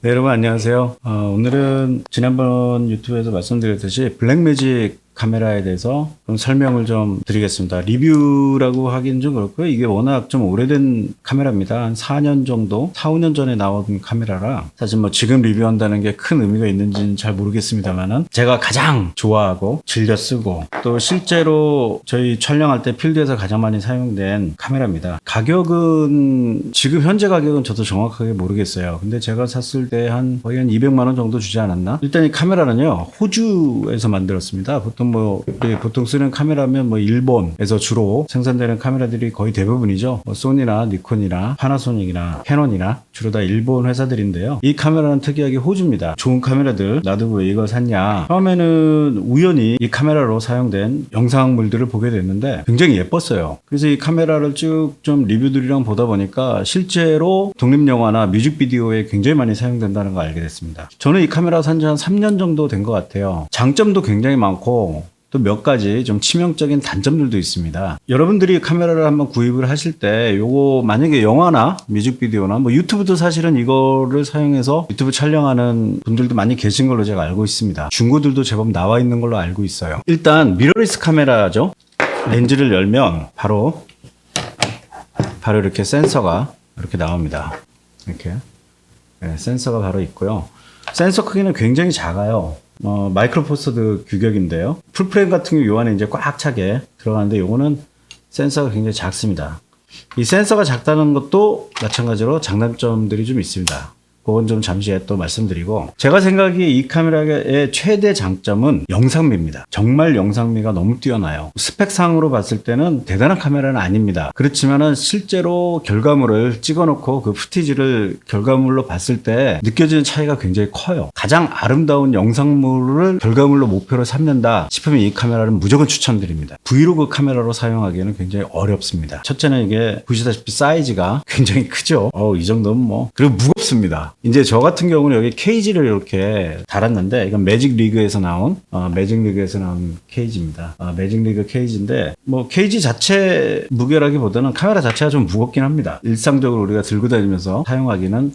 네, 여러분 안녕하세요. 오늘은 지난번 유튜브에서 말씀드렸듯이 블랙매직 카메라에 대해서 좀 설명을 좀 드리겠습니다. 리뷰라고 하긴 좀 그렇고요. 이게 워낙 좀 오래된 카메라입니다. 한 4년 정도, 4, 5년 전에 나온 카메라라 사실 뭐 지금 리뷰한다는 게 큰 의미가 있는지는 잘 모르겠습니다만은 제가 가장 좋아하고 즐겨 쓰고 또 실제로 저희 촬영할 때 필드에서 가장 많이 사용된 카메라입니다. 가격은 지금 현재 가격은 저도 정확하게 모르겠어요. 근데 제가 샀을 때 거의 한 200만 원 정도 주지 않았나? 일단 이 카메라는요, 호주에서 만들었습니다. 보통 쓰는 카메라면 뭐 일본에서 주로 생산되는 카메라들이 거의 대부분이죠. 뭐 소니나 니콘이나 파나소닉이나 캐논이나 주로 다 일본 회사들인데요. 이 카메라는 특이하게 호주입니다. 좋은 카메라들 나도 왜 이걸 샀냐? 처음에는 우연히 이 카메라로 사용된 영상물들을 보게 됐는데 굉장히 예뻤어요. 그래서 이 카메라를 쭉 좀 리뷰들이랑 보다 보니까 실제로 독립영화나 뮤직비디오에 굉장히 많이 사용된다는 걸 알게 됐습니다. 저는 이 카메라 산 지 한 3년 정도 된 것 같아요. 장점도 굉장히 많고 또 몇 가지 좀 치명적인 단점들도 있습니다. 여러분들이 카메라를 한번 구입을 하실 때 요거 만약에 영화나 뮤직비디오나 뭐 유튜브도 사실은 이거를 사용해서 유튜브 촬영하는 분들도 많이 계신 걸로 제가 알고 있습니다. 중고들도 제법 나와 있는 걸로 알고 있어요. 일단 미러리스 카메라죠. 렌즈를 열면 바로 이렇게 센서가 이렇게 나옵니다. 이렇게 센서가 바로 있고요. 센서 크기는 굉장히 작아요. 마이크로 포서드 규격인데요. 풀프레임 같은 경우 요 안에 이제 꽉 차게 들어가는데 요거는 센서가 굉장히 작습니다. 이 센서가 작다는 것도 마찬가지로 장단점들이 좀 있습니다. 그건 좀 잠시 후에 또 말씀드리고, 제가 생각하기에 이 카메라의 최대 장점은 영상미입니다. 정말 영상미가 너무 뛰어나요. 스펙상으로 봤을 때는 대단한 카메라는 아닙니다. 그렇지만은 실제로 결과물을 찍어놓고 그 후티지를 결과물로 봤을 때 느껴지는 차이가 굉장히 커요. 가장 아름다운 영상물을 결과물로 목표로 삼는다 싶으면 이 카메라는 무조건 추천드립니다. 브이로그 카메라로 사용하기에는 굉장히 어렵습니다. 첫째는 이게 보시다시피 사이즈가 굉장히 크죠. 이 정도면 뭐, 그리고 무겁습니다. 이제 저 같은 경우는 여기 케이지를 이렇게 달았는데, 이건 매직 리그에서 나온 케이지입니다. 매직 리그 케이지인데, 뭐 케이지 자체 무게라기보다는 카메라 자체가 좀 무겁긴 합니다. 일상적으로 우리가 들고 다니면서 사용하기는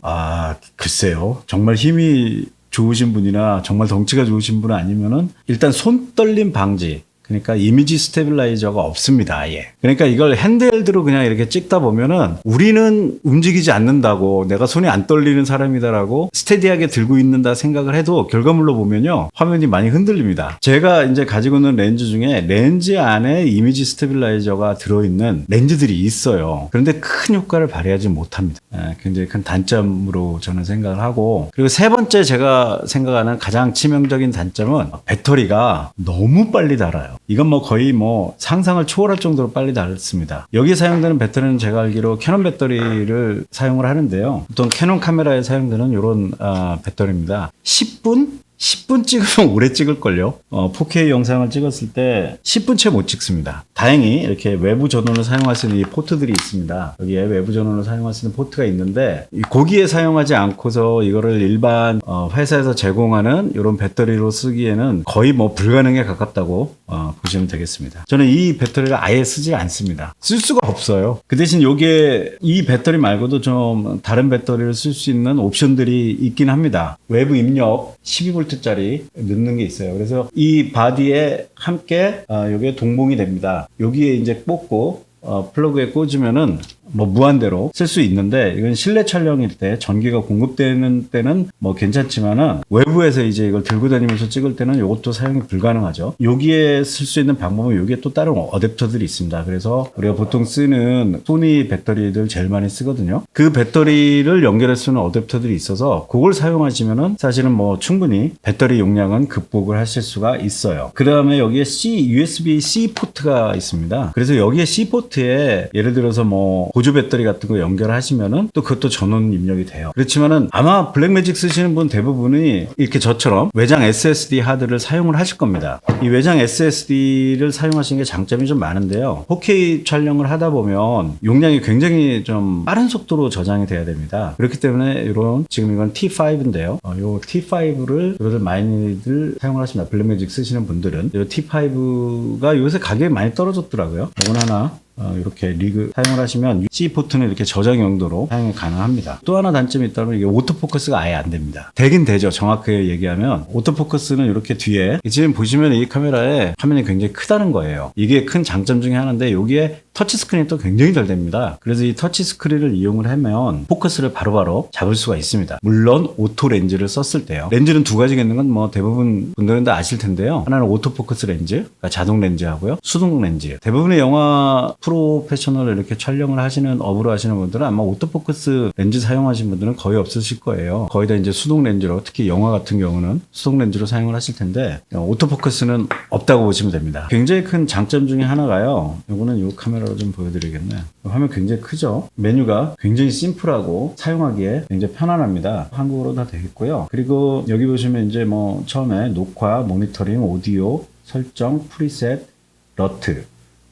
글쎄요, 정말 힘이 좋으신 분이나 정말 덩치가 좋으신 분 아니면은 일단 손떨림 방지, 그러니까 이미지 스테빌라이저가 없습니다, 아예. 그러니까 이걸 핸드헬드로 그냥 이렇게 찍다 보면은 우리는 움직이지 않는다고, 내가 손이 안 떨리는 사람이다라고 스테디하게 들고 있는다 생각을 해도 결과물로 보면요, 화면이 많이 흔들립니다. 제가 이제 가지고 있는 렌즈 중에 렌즈 안에 이미지 스테빌라이저가 들어있는 렌즈들이 있어요. 그런데 큰 효과를 발휘하지 못합니다. 굉장히 큰 단점으로 저는 생각을 하고, 그리고 세 번째 제가 생각하는 가장 치명적인 단점은 배터리가 너무 빨리 닳아요. 이건 뭐 거의 뭐 상상을 초월할 정도로 빨리 닳습니다. 여기에 사용되는 배터리는 제가 알기로 캐논 배터리를 사용을 하는데요. 보통 캐논 카메라에 사용되는 이런 배터리입니다. 10분 찍으면 오래 찍을걸요. 4K 영상을 찍었을 때 10분 채 못 찍습니다. 다행히 이렇게 외부 전원을 사용할 수 있는 이 포트들이 있습니다. 여기에 외부 전원을 사용할 수 있는 포트가 있는데, 거기에 사용하지 않고서 이거를 일반 회사에서 제공하는 이런 배터리로 쓰기에는 거의 뭐 불가능에 가깝다고 보시면 되겠습니다. 저는 이 배터리를 아예 쓰지 않습니다. 쓸 수가 없어요. 그 대신 이 배터리 말고도 좀 다른 배터리를 쓸 수 있는 옵션들이 있긴 합니다. 외부 입력 12V짜리 넣는 게 있어요. 그래서 이 바디에 함께 이게 동봉이 됩니다. 여기에 이제 꽂고 플러그에 꽂으면은 뭐 무한대로 쓸 수 있는데, 이건 실내 촬영일 때 전기가 공급되는 때는 뭐 괜찮지만은 외부에서 이제 이걸 들고 다니면서 찍을 때는 이것도 사용이 불가능하죠. 여기에 쓸 수 있는 방법은 여기에 또 다른 어댑터들이 있습니다. 그래서 우리가 보통 쓰는 소니 배터리들 제일 많이 쓰거든요. 그 배터리를 연결할 수 있는 어댑터들이 있어서 그걸 사용하시면은 사실은 뭐 충분히 배터리 용량은 극복을 하실 수가 있어요. 그 다음에 여기에 USB-C 포트가 있습니다. 그래서 여기에 C 포트에 예를 들어서 뭐 보조 배터리 같은 거 연결하시면은 또 그것도 전원 입력이 돼요. 그렇지만은 아마 블랙매직 쓰시는 분 대부분이 이렇게 저처럼 외장 SSD 하드를 사용을 하실 겁니다. 이 외장 SSD를 사용하시는 게 장점이 좀 많은데요. 4K 촬영을 하다 보면 용량이 굉장히 좀 빠른 속도로 저장이 돼야 됩니다. 그렇기 때문에 지금 이건 T5인데요. 요 T5를 여러분들 많이들 사용을 하십니다. 블랙매직 쓰시는 분들은. 요 T5가 요새 가격이 많이 떨어졌더라고요. 이건 하나 이렇게 리그 사용을 하시면 C 포트는 이렇게 저장 용도로 사용이 가능합니다. 또 하나 단점이 있다면 이게 오토포커스가 아예 안 됩니다. 되긴 되죠. 정확하게 얘기하면 오토포커스는 이렇게 뒤에 지금 보시면 이 카메라에 화면이 굉장히 크다는 거예요. 이게 큰 장점 중에 하나인데 여기에 터치 스크린이 또 굉장히 잘 됩니다. 그래서 이 터치 스크린을 이용을 하면 포커스를 바로바로 잡을 수가 있습니다. 물론 오토 렌즈를 썼을 때요. 렌즈는 두 가지가 있는 건 뭐 대부분 분들은 다 아실 텐데요. 하나는 오토포커스 렌즈, 그러니까 자동 렌즈 하고요. 수동 렌즈. 대부분의 영화 프로페셔널 이렇게 촬영을 하시는 업으로 하시는 분들은 아마 오토포커스 렌즈 사용하시는 분들은 거의 없으실 거예요. 거의 다 이제 수동 렌즈로, 특히 영화 같은 경우는 수동 렌즈로 사용을 하실 텐데 오토포커스는 없다고 보시면 됩니다. 굉장히 큰 장점 중에 하나가요. 이거는 이 카메라로 좀 보여드리겠네. 화면 굉장히 크죠. 메뉴가 굉장히 심플하고 사용하기에 굉장히 편안합니다. 한국어로 다 되겠고요. 그리고 여기 보시면 이제 뭐 처음에 녹화, 모니터링, 오디오, 설정, 프리셋, 러트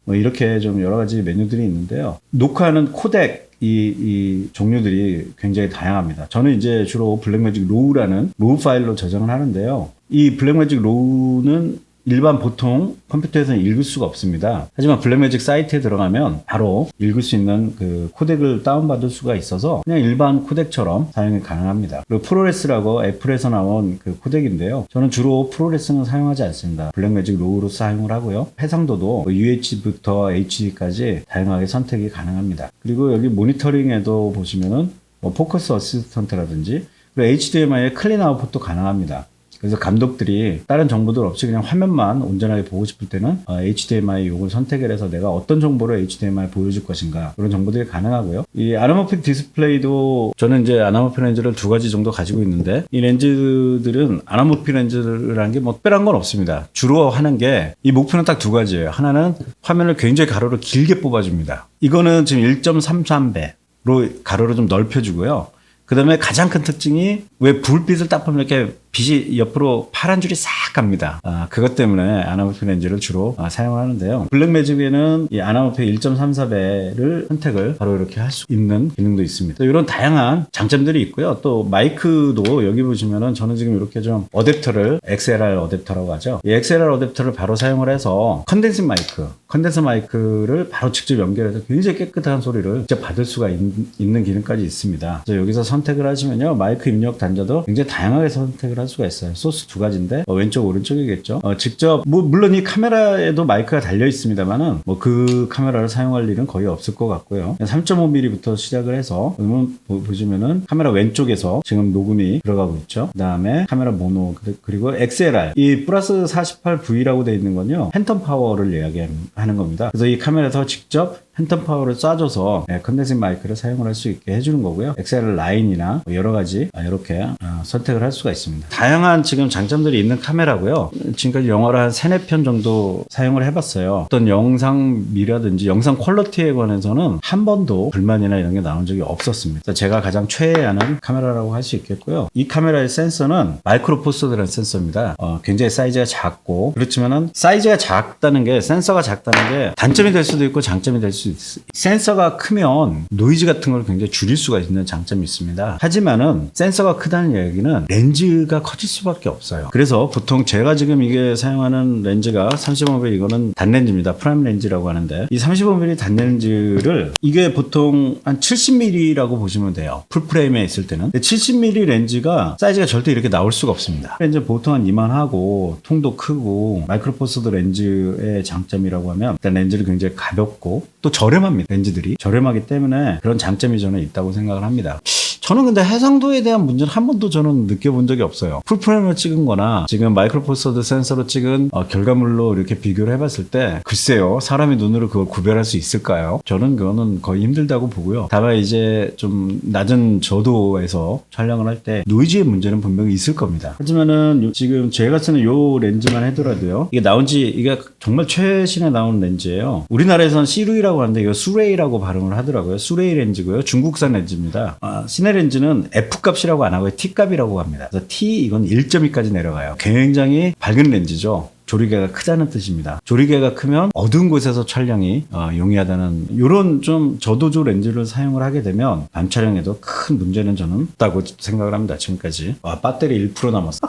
뭐 이렇게 좀 여러 가지 메뉴들이 있는데요. 녹화는 코덱 이 종류들이 굉장히 다양합니다. 저는 이제 주로 블랙매직 로우라는 로우 파일로 저장을 하는데요. 이 블랙매직 로우는 일반 보통 컴퓨터에서는 읽을 수가 없습니다. 하지만 블랙매직 사이트에 들어가면 바로 읽을 수 있는 그 코덱을 다운받을 수가 있어서 그냥 일반 코덱처럼 사용이 가능합니다. 그리고 프로레스라고 애플에서 나온 그 코덱인데요. 저는 주로 프로레스는 사용하지 않습니다. 블랙매직 로우로 사용을 하고요. 해상도도 UHD부터 HD까지 다양하게 선택이 가능합니다. 그리고 여기 모니터링에도 보시면은 뭐 포커스 어시스턴트라든지 그리고 HDMI의 클린 아웃풋도 가능합니다. 그래서 감독들이 다른 정보들 없이 그냥 화면만 온전하게 보고 싶을 때는 HDMI 요걸 선택을 해서 내가 어떤 정보를 HDMI 보여줄 것인가 그런 정보들이 가능하고요. 이 아나모픽 디스플레이도 저는 이제 아나모픽 렌즈를 두 가지 정도 가지고 있는데 이 렌즈들은 아나모픽 렌즈라는 게 뭐 특별한 건 없습니다. 주로 하는 게 이 목표는 딱 두 가지예요. 하나는 화면을 굉장히 가로로 길게 뽑아줍니다. 이거는 지금 1.33배로 가로를 좀 넓혀주고요. 그 다음에 가장 큰 특징이 왜 불빛을 딱 보면 이렇게 빛이 옆으로 파란 줄이 싹 갑니다. 그것 때문에 아나모픽 렌즈를 주로 사용하는데요. 블랙매직에는 이 아나모픽 1.34배를 선택을 바로 이렇게 할 수 있는 기능도 있습니다. 이런 다양한 장점들이 있고요. 또 마이크도 여기 보시면은 저는 지금 이렇게 좀 어댑터를 XLR 어댑터라고 하죠. 이 XLR 어댑터를 바로 사용을 해서 컨덴서 마이크를 바로 직접 연결해서 굉장히 깨끗한 소리를 직접 받을 수가 있는 기능까지 있습니다. 그래서 여기서 선택을 하시면요. 마이크 입력 단자도 굉장히 다양하게 선택을 할 수가 있어요. 소스 두 가지인데 왼쪽 오른쪽이겠죠. 직접 물론 이 카메라에도 마이크가 달려 있습니다만은 그 카메라를 사용할 일은 거의 없을 것 같고요. 3.5mm부터 시작을 해서 그러면 보시면은 카메라 왼쪽에서 지금 녹음이 들어가고 있죠. 그 다음에 카메라 모노 그리고 XLR 이 플러스 48V라고 되어 있는 건요. 팬텀 파워를 이야기하는 겁니다. 그래서 이 카메라에서 직접 팬텀 파워를 쏴줘서 컨덴서 마이크를 사용을 할 수 있게 해주는 거고요. XLR 라인이나 여러 가지 이렇게 선택을 할 수가 있습니다. 다양한 지금 장점들이 있는 카메라고요. 지금까지 영화를 한 3, 4편 정도 사용을 해봤어요. 어떤 영상미라든지 영상 퀄리티에 관해서는 한 번도 불만이나 이런 게 나온 적이 없었습니다. 제가 가장 최애하는 카메라라고 할 수 있겠고요. 이 카메라의 센서는 마이크로 포 소드라는 센서입니다. 굉장히 사이즈가 작고 그렇지만은 사이즈가 작다는 게 센서가 작다는 게 단점이 될 수도 있고 장점이 될 수 있어요. 센서가 크면 노이즈 같은 걸 굉장히 줄일 수가 있는 장점이 있습니다. 하지만은 센서가 크다는 얘기는 렌즈가 커질 수밖에 없어요. 그래서 보통 제가 지금 이게 사용하는 렌즈가 35mm 이거는 단렌즈입니다. 프라임 렌즈라고 하는데 이 35mm 단렌즈를 이게 보통 한 70mm라고 보시면 돼요. 풀프레임에 있을 때는. 70mm 렌즈가 사이즈가 절대 이렇게 나올 수가 없습니다. 렌즈 보통 한 이만하고 통도 크고 마이크로포스드 렌즈의 장점이라고 하면 일단 렌즈를 굉장히 가볍고 또 저렴합니다. 렌즈들이 저렴하기 때문에 그런 장점이 저는 있다고 생각을 합니다. 저는 근데 해상도에 대한 문제는 한 번도 저는 느껴본 적이 없어요. 풀프레임을 찍은 거나 지금 마이크로포서드 센서로 찍은 결과물로 이렇게 비교를 해봤을 때 글쎄요. 사람의 눈으로 그걸 구별할 수 있을까요? 저는 그거는 거의 힘들다고 보고요. 다만 이제 좀 낮은 저도에서 촬영을 할 때 노이즈의 문제는 분명히 있을 겁니다. 하지만은 지금 제가 쓰는 요 렌즈만 하더라도요. 이게 이게 정말 최신에 나온 렌즈예요. 우리나라에서는 시루이라고 하는데 이거 수레이라고 발음을 하더라고요. 수레이 렌즈고요. 중국산 렌즈입니다. 시네 렌즈는 F값이라고 안 하고요. T값이라고 합니다. 그래서 T 이건 1.2까지 내려가요. 굉장히 밝은 렌즈죠. 조리개가 크다는 뜻입니다. 조리개가 크면 어두운 곳에서 촬영이 용이하다는 이런 좀 저도조 렌즈를 사용을 하게 되면 밤 촬영에도 큰 문제는 저는 없다고 생각을 합니다. 지금까지. 배터리 1% 남았어.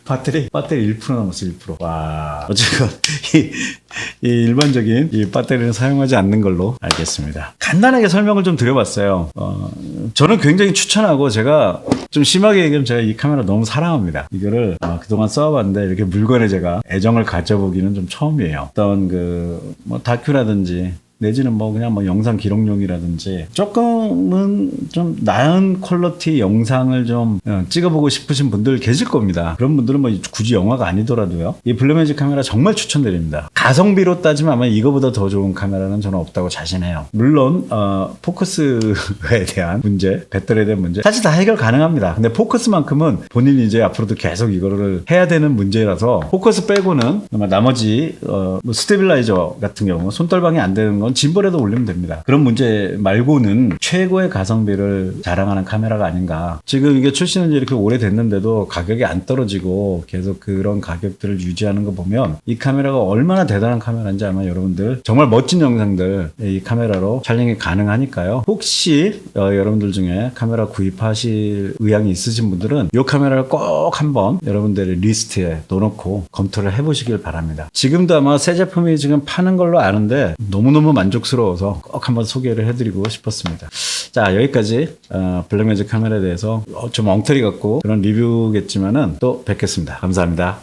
배터리 1% 남았어, 1%. 와. 어쨌건, 이 일반적인 이 배터리는 사용하지 않는 걸로 알겠습니다. 간단하게 설명을 좀 드려봤어요. 저는 굉장히 추천하고 제가 좀 심하게 얘기하면 제가 이 카메라 너무 사랑합니다. 이거를 그동안 써봤는데 이렇게 물건에 제가 애정을 가져보기는 좀 처음이에요. 어떤 뭐 다큐라든지 내지는 뭐 그냥 뭐 영상 기록용이라든지 조금은 좀 나은 퀄리티 영상을 좀 찍어보고 싶으신 분들 계실 겁니다. 그런 분들은 뭐 굳이 영화가 아니더라도요. 이 블루매직 카메라 정말 추천드립니다. 가성비로 따지면 아마 이거보다 더 좋은 카메라는 저는 없다고 자신해요. 물론 포커스에 대한 문제, 배터리에 대한 문제 사실 다 해결 가능합니다. 근데 포커스만큼은 본인이 이제 앞으로도 계속 이거를 해야 되는 문제라서 포커스 빼고는 나머지 뭐 스테빌라이저 같은 경우 손떨방이 안 되는 건 짐벌에도 올리면 됩니다. 그런 문제 말고는 최고의 가성비를 자랑하는 카메라가 아닌가. 지금 이게 출시는 이렇게 오래됐는데도 가격이 안 떨어지고 계속 그런 가격들을 유지하는 거 보면 이 카메라가 얼마나 대단한 카메라인지 아마 여러분들 정말 멋진 영상들 이 카메라로 촬영이 가능하니까요. 혹시 여러분들 중에 카메라 구입하실 의향이 있으신 분들은 이 카메라를 꼭 한번 여러분들의 리스트에 넣어놓고 검토를 해보시길 바랍니다. 지금도 아마 새 제품이 지금 파는 걸로 아는데 너무너무 만족스러워서 꼭 한번 소개를 해드리고 싶었습니다. 자, 여기까지 블랙매직 카메라에 대해서 좀 엉터리 같고 그런 리뷰겠지만은 또 뵙겠습니다. 감사합니다.